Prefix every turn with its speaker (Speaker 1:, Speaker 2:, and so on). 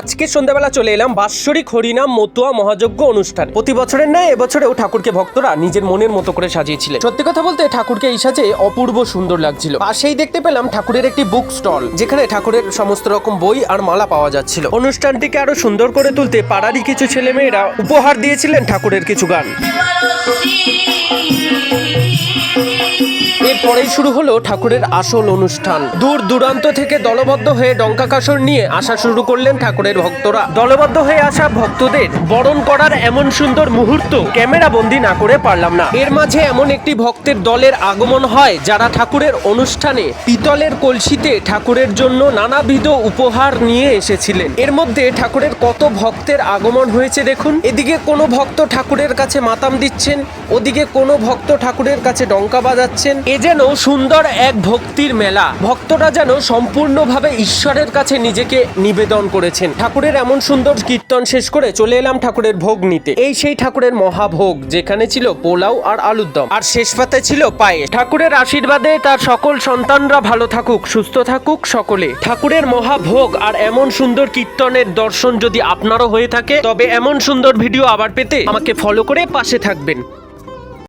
Speaker 1: আজকে সন্ধ্যাবেলা চলে এলাম বাৎসরিক হরিনাম মতুয়া মহাযজ্ঞ অনুষ্ঠান। প্রতি বছরের ন্যায় এবছরেও ঠাকুরকে ভক্তরা নিজের মনের মতো করে সাজিয়েছিলেন। সত্যি কথা বলতে ঠাকুরকে এই সাজে অপূর্ব সুন্দর লাগছিল। পাশেই দেখতে পেলাম ঠাকুরের একটি বুক স্টল, যেখানে ঠাকুরের সমস্ত রকম বই আর মালা পাওয়া যাচ্ছিল। অনুষ্ঠানটিকে আরো সুন্দর করে তুলতে পাড়ারই কিছু ছেলেমেয়েরা উপহার দিয়েছিলেন ঠাকুরের কিছু গান। এরপরেই শুরু হলো ঠাকুরের আসল অনুষ্ঠান। দূর দূরান্ত থেকে দলবদ্ধ হয়ে ডঙ্কা কাসর নিয়ে আসা শুরু করলেন ঠাকুরের ভক্তরা। দলবদ্ধ হয়ে আসা ভক্তদের বরণ করার এমন সুন্দর মুহূর্ত ক্যামেরা বন্দি না করে পারলাম না। এর মাঝে এমন একটি ভক্তের দলের আগমন হয়, যারা ঠাকুরের অনুষ্ঠানে পিতলের কলসিতে ঠাকুরের জন্য নানাবিধ উপহার নিয়ে এসেছিলেন। এর মধ্যে ঠাকুরের কত ভক্তের আগমন হয়েছে দেখুন। এদিকে কোনো ভক্ত ঠাকুরের কাছে মাতাম দিচ্ছেন, ওদিকে কোনো ভক্ত ঠাকুরের কাছে ডঙ্কা বাজাচ্ছেন। এ যেন সুন্দর এক ভক্তির মেলা। ভক্তরা যেন সম্পূর্ণভাবে ঈশ্বরের কাছে নিজেকে নিবেদন করেছেন। ঠাকুরের এমন সুন্দর কীর্তন শেষ করে চলে এলাম ঠাকুরের ভোগ নিতে। এই সেই ঠাকুরের মহাভোগ, যেখানে ছিল পোলাও আর আলুর দম, আর শেষ পাতে ছিল পায়েস। ঠাকুরের আশীর্বাদে তার সকল সন্তানরা ভালো থাকুক, সুস্থ থাকুক সকলে। ঠাকুরের মহাভোগ আর এমন সুন্দর কীর্তনের দর্শন যদি আপনারও হয়ে থাকে, তবে এমন সুন্দর ভিডিও আবার পেতে আমাকে ফলো করে পাশে থাকবেন।